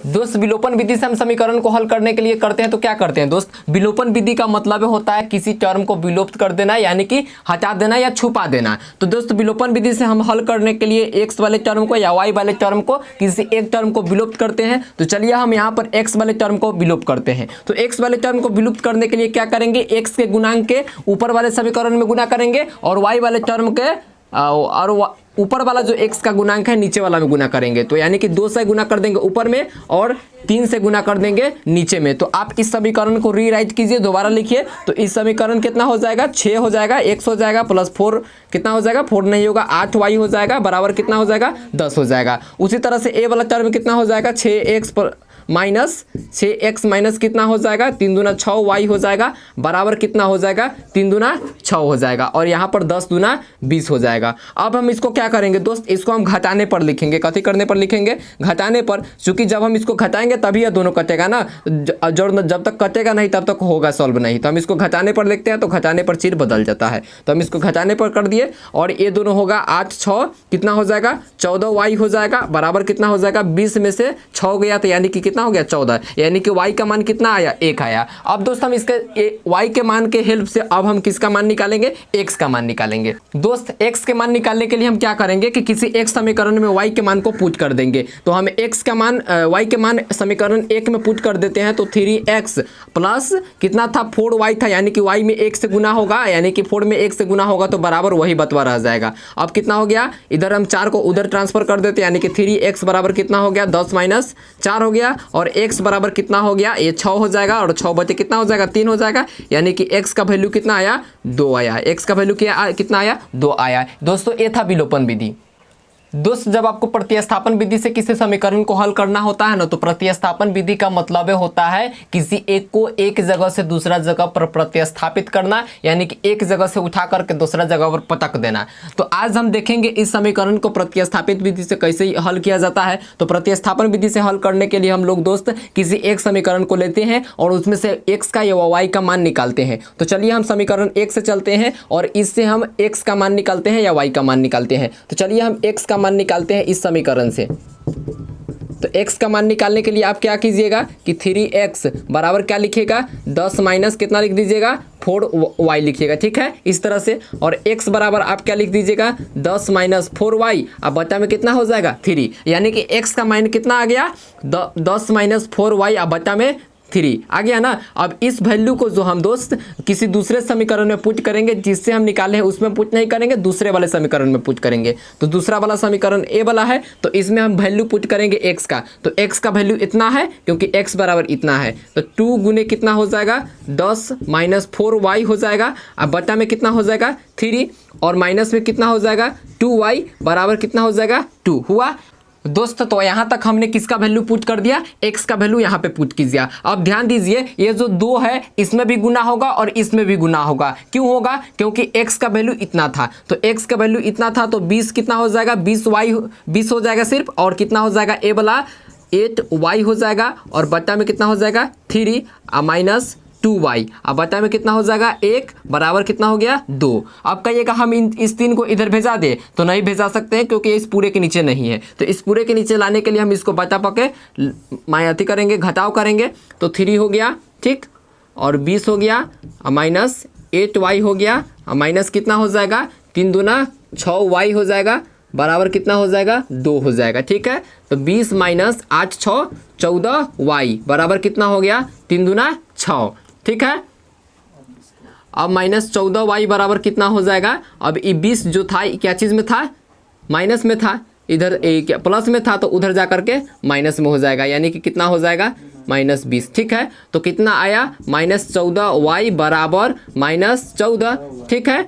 दोस्त विलोपन विधि से हम समीकरण को हल करने के लिए करते हैं तो क्या करते हैं दोस्त, विलोपन विधि का मतलब होता है किसी टर्म को विलोपित कर देना, यानी कि हटा देना या छुपा देना। तो दोस्त विलोपन विधि से हम हल करने के लिए एक्स वाले टर्म को या वाई वाले टर्म को, किसी एक टर्म को विलुप्त करते हैं। तो चलिए हम यहाँ पर एक्स वाले टर्म को विलुप्त करते हैं। तो एक्स वाले टर्म को विलुप्त करने के लिए क्या करेंगे, एक्स के गुणांक के ऊपर वाले समीकरण में गुना करेंगे और वाई वाले टर्म के और ऊपर वाला जो x का गुणांक है नीचे वाला में गुना करेंगे। तो यानी कि 2 से गुना कर देंगे ऊपर में और 3 से गुना कर देंगे नीचे में। तो आप इस समीकरण को रीराइट कीजिए, दोबारा लिखिए। तो इस समीकरण कितना हो जाएगा, 6 हो जाएगा, x हो जाएगा प्लस 4 कितना हो जाएगा, 4 नहीं होगा 8y हो जाएगा बराबर कितना हो जाएगा, 10 हो जाएगा। उसी तरह से a वाला टर्म कितना हो जाएगा, 6x माइनस कितना हो जाएगा, 3 दूना 6y हो जाएगा बराबर कितना हो जाएगा, 3 दूना 6 हो जाएगा और यहाँ पर 10 दूना 20 हो जाएगा। अब हम इसको क्या करेंगे दोस्त, इसको हम घटाने पर लिखेंगे। कथी करने पर लिखेंगे, घटाने पर, क्योंकि जब हम इसको घटाएंगे तभी यह दोनों कटेगा ना, जब तक कटेगा नहीं तब तक होगा सॉल्व नहीं। तो हम इसको घटाने पर लिखते हैं, तो घटाने पर चिन्ह बदल जाता है। तो हम इसको घटाने पर कर दिए और ये दोनों होगा 8 6 कितना हो जाएगा, 14y हो जाएगा बराबर कितना हो जाएगा, 20 में से 6 गया तो यानी कि कितना हो गया, 14, यानी कि y का मान कितना आया, 1 आया। अब दोस्त हम इसके y के मान के हेल्प से अब हम किसका मान निकालेंगे, x का मान निकालेंगे। दोस्त x के मान निकालने के लिए हम क्या करेंगे कि किसी एक समीकरण में y के मान को पुट कर देंगे। तो हम x का मान y के मान समीकरण 1 में पुट कर देते हैं। तो 3x प्लस कितना था, 4y था, यानी कि y में 1 से गुना होगा, यानी कि 4 में 1 से गुना होगा तो बराबर वही बतवा रह जाएगा। अब कितना हो गया, इधर हम 4 को उधर ट्रांसफर कर देते हैं, यानी कि 3x बराबर कितना हो गया, 10 माइनस 4 हो गया और x बराबर कितना हो गया, ये 6 हो जाएगा और 6 बचे कितना हो जाएगा, 3 हो जाएगा, यानी कि x का वैल्यू कितना आया, 2 आया। x का वैल्यू कितना आया, 2 आया। दोस्तों ये था विलोपन विधि। दोस्त जब आपको प्रतिस्थापन विधि से किसी समीकरण को हल करना होता है ना, तो प्रतिस्थापन विधि का मतलब होता है किसी एक को एक जगह से दूसरा जगह पर प्रतिस्थापित करना, यानी कि एक जगह से उठा करके दूसरा जगह पर पटक देना। तो आज हम देखेंगे इस समीकरण को प्रतिस्थापित विधि से कैसे हल किया जाता है। तो प्रतिस्थापन विधि से हल करने के लिए हम लोग दोस्त किसी एक समीकरण को लेते हैं और उसमें से x का या y का मान निकालते हैं। तो चलिए हम समीकरण 1 से चलते हैं और इससे हम x का मान निकालते हैं या y का मान निकालते हैं। तो चलिए हम x का मान निकालते हैं इस समीकरण से। तो x का मान निकालने के लिए आप क्या कीजिएगा कि 3x बराबर क्या लिखिएगा, 10 माइनस कितना लिख दीजिएगा, 4y लिखिएगा, ठीक है, इस तरह से। और x बराबर आप क्या लिख दीजिएगा, 10 माइनस 4y, अब बता में कितना हो जाएगा, 3, यानी कि x का मान कितना आ गया, 10 माइनस 4y, अब बता में 3 आ गया ना। अब इस वैल्यू को जो हम दोस्त किसी दूसरे समीकरण में पुट करेंगे, जिससे हम निकाले हैं उसमें पुट नहीं करेंगे, दूसरे वाले समीकरण में पुट करेंगे। तो दूसरा वाला समीकरण ए वाला है, तो इसमें हम वैल्यू पुट करेंगे x का। तो x का वैल्यू इतना है क्योंकि x बराबर इतना है, तो 2 गुने कितना हो जाएगा, 10 माइनस 4y हो जाएगा। अब बटा में कितना हो जाएगा, 3 और माइनस में कितना हो जाएगा, 2y बराबर कितना हो जाएगा, 2 हुआ। दोस्त तो यहाँ तक हमने किसका वैल्यू पुट कर दिया, x का वैल्यू यहाँ पे पुट कीजिए। अब ध्यान दीजिए ये जो 2 है इसमें भी गुना होगा और इसमें भी गुना होगा। क्यों होगा, क्योंकि x का वैल्यू इतना था, तो x का वैल्यू इतना था तो 20 कितना हो जाएगा, 20 हो जाएगा सिर्फ, और कितना हो जाएगा ए वाला 8y हो जाएगा और बटा में कितना हो जाएगा 3 माइनस 2y, अब बटा में कितना हो जाएगा 1 बराबर कितना हो गया 2। अब कहिएगा हम इस 3 को इधर भेजा दे, तो नहीं भेजा सकते हैं क्योंकि इस पूरे के नीचे नहीं है। तो इस पूरे के नीचे लाने के लिए हम इसको बटा पके मायाती करेंगे, घटाव करेंगे। तो 3 हो गया, ठीक, और 20 हो गया, माइनस 8y हो गया, माइनस कितना हो जाएगा, 3 दूना 6y हो जाएगा बराबर कितना हो जाएगा 2 हो जाएगा, ठीक है। तो 20 माइनस 8 6 14y बराबर कितना हो गया, 3 दूना 6, ठीक है। अब माइनस 14y बराबर कितना हो जाएगा, अब ये 20 जो था क्या चीज़ में था, माइनस में था, इधर प्लस में था तो उधर जा करके माइनस में हो जाएगा, यानी कि कितना हो जाएगा माइनस 20, ठीक है। तो कितना आया, माइनस 14y बराबर माइनस 14, ठीक है।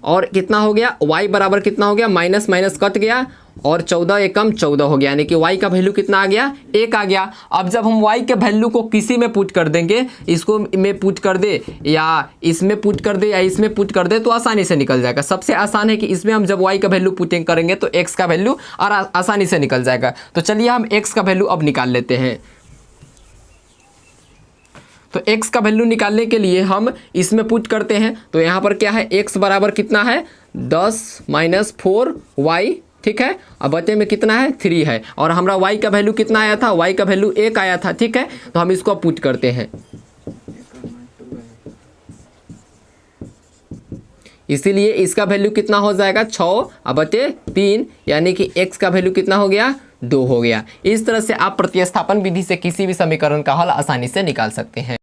और कितना हो गया, y बराबर कितना हो गया, माइनस माइनस कट गया और 14 एकम 14 हो गया, यानी कि y का वैल्यू कितना आ गया, 1 आ गया। अब जब हम y के वैल्यू को किसी में पुट कर देंगे, इसको में पुट कर दे या इसमें पुट कर दे या इसमें पुट कर दे तो आसानी से निकल जाएगा। सबसे आसान है कि इसमें हम जब y का वैल्यू पुटिंग करेंगे तो x का वैल्यू और आसानी से निकल जाएगा। तो चलिए हम x का वैल्यू अब निकाल लेते हैं। तो x का वैल्यू निकालने के लिए हम इसमें पुट करते हैं। तो यहाँ पर क्या है, x बराबर कितना है 10 माइनस 4y, ठीक है। अब बचे में कितना है 3 है, और हमारा y का वैल्यू कितना आया था, y का वैल्यू 1 आया था, ठीक है। तो हम इसको पुट करते हैं, इसीलिए इसका वैल्यू कितना हो जाएगा 6 और बचे 3, यानी कि x का वैल्यू कितना हो गया 2 हो गया। इस तरह से आप प्रतिस्थापन विधि से किसी भी समीकरण का हल आसानी से निकाल सकते हैं।